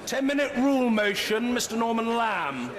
10-minute rule motion, Mr. Norman Lamb.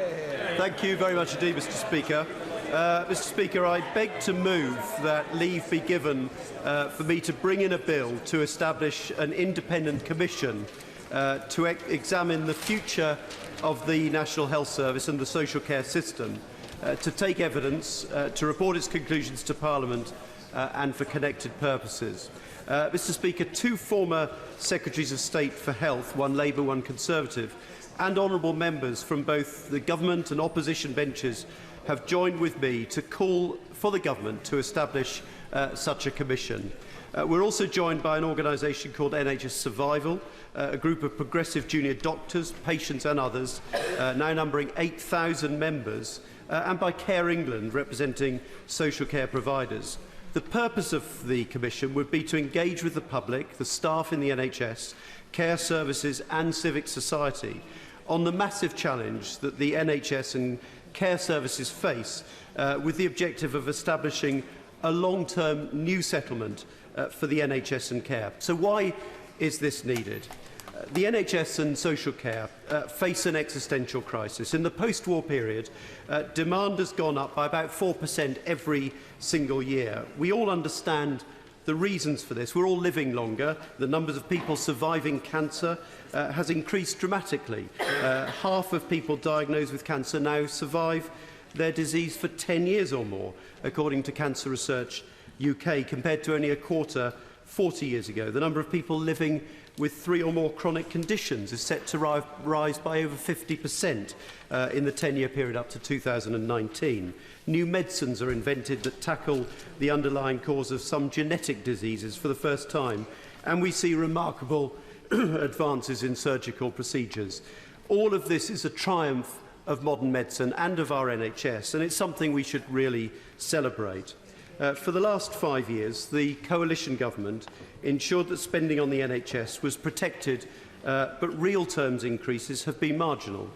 Thank you very much indeed, Mr. Speaker. Mr. Speaker, I beg to move that leave be given for me to bring in a bill to establish an independent commission to examine the future of the National Health Service and the social care system, to take evidence, to report its conclusions to Parliament and for connected purposes. Mr. Speaker, two former Secretaries of State for Health, one Labour, one Conservative, and honourable members from both the government and opposition benches have joined with me to call for the government to establish such a commission. We're also joined by an organisation called NHS Survival, a group of progressive junior doctors, patients and others, now numbering 8,000 members, and by Care England, representing social care providers. The purpose of the Commission would be to engage with the public, the staff in the NHS, care services and civic society on the massive challenge that the NHS and care services face, with the objective of establishing a long-term new settlement for the NHS and care. So why is this needed? The NHS and social care face an existential crisis. In the post-war period, demand has gone up by about 4% every single year. We all understand the reasons for this. We're all living longer. The numbers of people surviving cancer has increased dramatically. Half of people diagnosed with cancer now survive their disease for 10 years or more, according to Cancer Research UK, compared to only a quarter 40 years ago. The number of people living with 3 or more chronic conditions is set to rise by over 50% in the 10-year period up to 2019. New medicines are invented that tackle the underlying cause of some genetic diseases for the first time, and we see remarkable advances in surgical procedures. All of this is a triumph of modern medicine and of our NHS, and it's something we should really celebrate. For the last 5 years, the coalition government ensured that spending on the NHS was protected, but real terms increases have been marginal.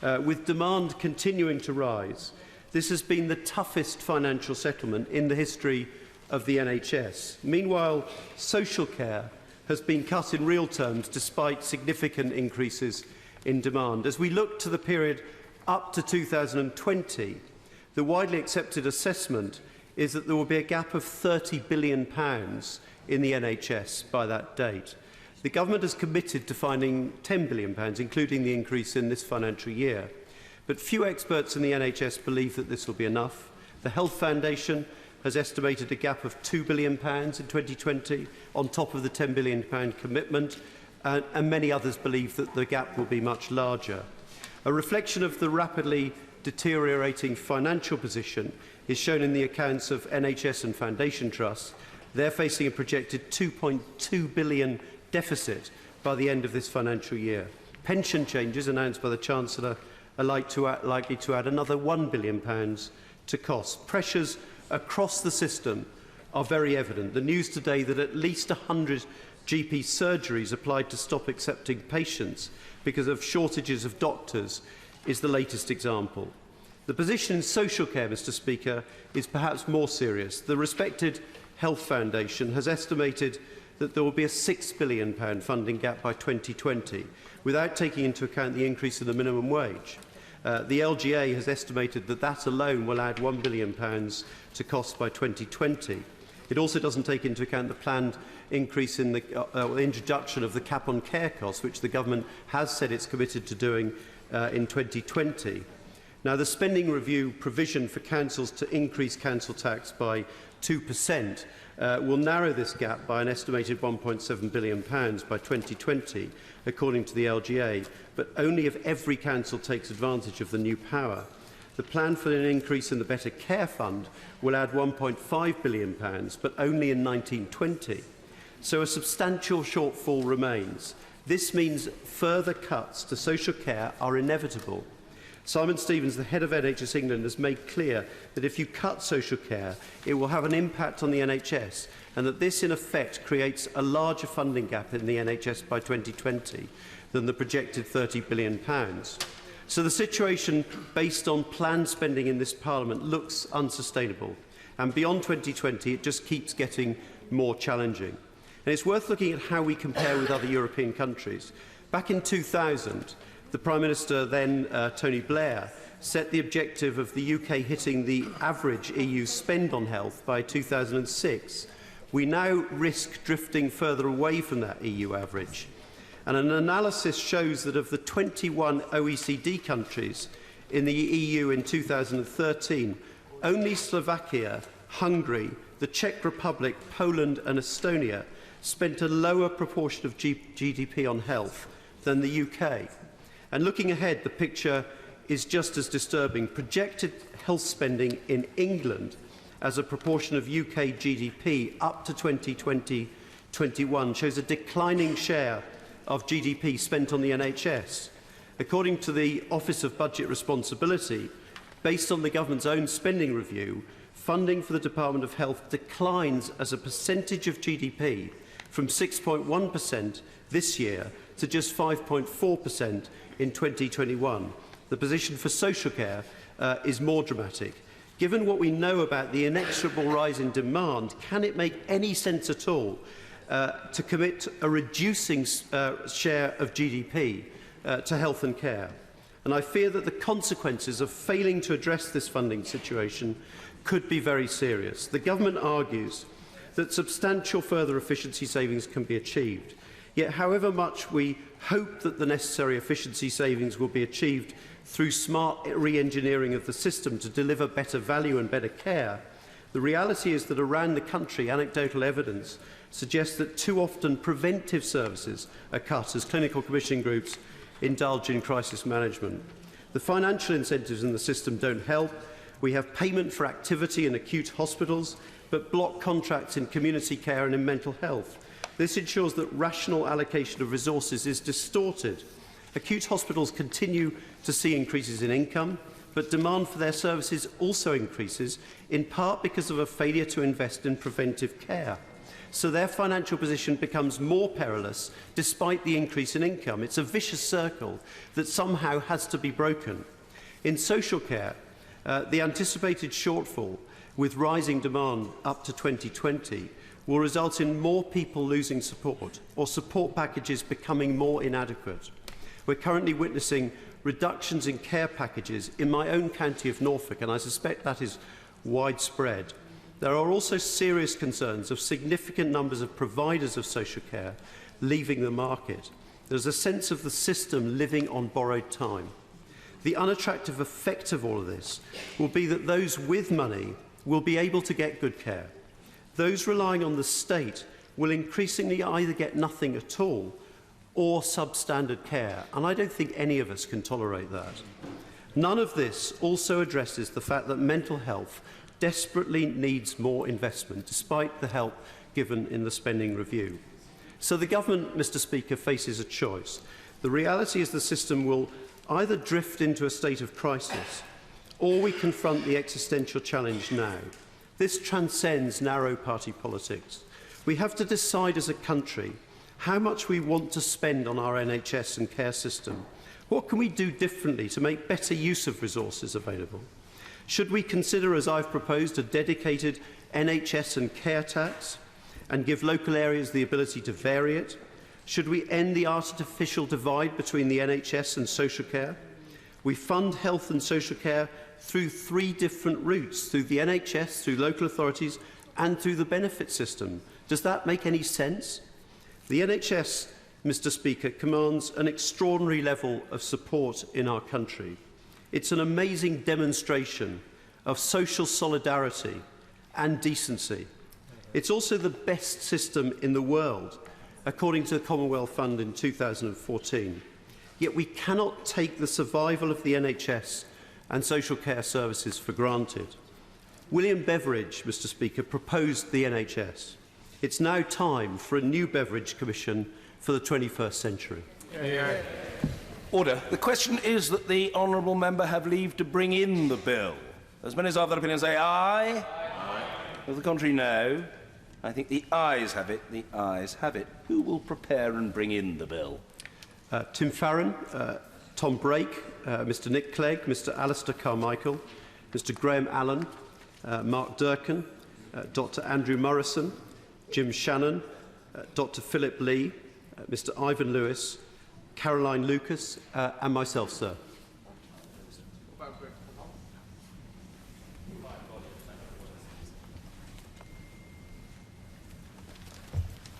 With demand continuing to rise, this has been the toughest financial settlement in the history of the NHS. Meanwhile, social care has been cut in real terms despite significant increases in demand. As we look to the period up to 2020, the widely accepted assessment is that there will be a gap of £30 billion in the NHS by that date. The government has committed to finding £10 billion, including the increase in this financial year. But few experts in the NHS believe that this will be enough. The Health Foundation has estimated a gap of £2 billion in 2020, on top of the £10 billion commitment, and many others believe that the gap will be much larger. A reflection of the rapidly deteriorating financial position is shown in the accounts of NHS and Foundation Trusts. They're facing a projected £2.2 billion deficit by the end of this financial year. Pension changes announced by the Chancellor are likely to add another £1 billion to costs. Pressures across the system are very evident. The news today that at least 100 GP surgeries applied to stop accepting patients because of shortages of doctors is the latest example. The position in social care, Mr. Speaker, is perhaps more serious. The respected Health Foundation has estimated that there will be a £6 billion funding gap by 2020, without taking into account the increase in the minimum wage. The LGA has estimated that that alone will add £1 billion to costs by 2020. It also doesn't take into account the planned increase in the introduction of the cap on care costs, which the government has said it's committed to doing in 2020. Now, the spending review provision for councils to increase council tax by 2% will narrow this gap by an estimated £1.7 billion by 2020, according to the LGA, but only if every council takes advantage of the new power. The plan for an increase in the Better Care Fund will add £1.5 billion, but only in 1920. So a substantial shortfall remains. This means further cuts to social care are inevitable. Simon Stevens, the head of NHS England, has made clear that if you cut social care, it will have an impact on the NHS, and that this, in effect, creates a larger funding gap in the NHS by 2020 than the projected £30 billion. So the situation, based on planned spending in this Parliament, looks unsustainable. And beyond 2020, it just keeps getting more challenging. And it's worth looking at how we compare with other European countries. Back in 2000, the Prime Minister then, Tony Blair, set the objective of the UK hitting the average EU spend on health by 2006. We now risk drifting further away from that EU average. And an analysis shows that of the 21 OECD countries in the EU in 2013, only Slovakia, Hungary, the Czech Republic, Poland and Estonia spent a lower proportion of GDP on health than the UK. And looking ahead, the picture is just as disturbing. Projected health spending in England as a proportion of UK GDP up to 2020-21 shows a declining share of GDP spent on the NHS. According to the Office of Budget Responsibility, based on the government's own spending review, funding for the Department of Health declines as a percentage of GDP from 6.1% this year to just 5.4% in 2021. The position for social care is more dramatic. Given what we know about the inexorable rise in demand, can it make any sense at all to commit a reducing share of GDP to health and care? And I fear that the consequences of failing to address this funding situation could be very serious. The government argues that substantial further efficiency savings can be achieved. Yet, however much we hope that the necessary efficiency savings will be achieved through smart re-engineering of the system to deliver better value and better care, the reality is that around the country, anecdotal evidence suggests that too often preventive services are cut as clinical commissioning groups indulge in crisis management. The financial incentives in the system don't help. We have payment for activity in acute hospitals, but block contracts in community care and in mental health. This ensures that rational allocation of resources is distorted. Acute hospitals continue to see increases in income, but demand for their services also increases, in part because of a failure to invest in preventive care. So their financial position becomes more perilous despite the increase in income. It's a vicious circle that somehow has to be broken. In social care, the anticipated shortfall with rising demand up to 2020 will result in more people losing support or support packages becoming more inadequate. We're currently witnessing reductions in care packages in my own county of Norfolk, and I suspect that is widespread. There are also serious concerns of significant numbers of providers of social care leaving the market. There's a sense of the system living on borrowed time. The unattractive effect of all of this will be that those with money will be able to get good care. Those relying on the state will increasingly either get nothing at all or substandard care, and I don't think any of us can tolerate that. None of this also addresses the fact that mental health desperately needs more investment, despite the help given in the spending review. So the government, Mr. Speaker, faces a choice. The reality is the system will either drift into a state of crisis, or we confront the existential challenge now. This transcends narrow party politics. We have to decide as a country how much we want to spend on our NHS and care system. What can we do differently to make better use of resources available? Should we consider, as I've proposed, a dedicated NHS and care tax and give local areas the ability to vary it? Should we end the artificial divide between the NHS and social care? We fund health and social care through three different routes, through the NHS, through local authorities and through the benefit system. Does that make any sense? The NHS, Mr. Speaker, commands an extraordinary level of support in our country. It's an amazing demonstration of social solidarity and decency. It's also the best system in the world, according to the Commonwealth Fund in 2014. Yet we cannot take the survival of the NHS and social care services for granted. William Beveridge, Mr. Speaker, proposed the NHS. It's now time for a new Beveridge Commission for the 21st century. Order. The question is that the honourable member have leave to bring in the bill. As many as have that opinion say aye. Aye. Of the contrary, no. I think the ayes have it. The ayes have it. Who will prepare and bring in the bill? Tim Farron, Tom Brake, Mr Nick Clegg, Mr Alistair Carmichael, Mr Graham Allen, Mark Durkan, Dr Andrew Morrison, Jim Shannon, Dr Philip Lee, Mr Ivan Lewis, Caroline Lucas, and myself, sir.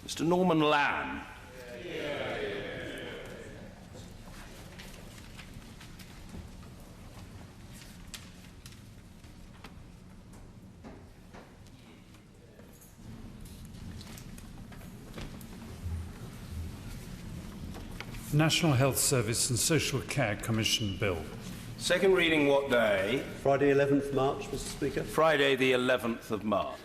Mr. Norman Lamb. National Health Service and Social Care Commission Bill. Second reading what day? Friday 11th March, Mr. Speaker. Friday the 11th of March.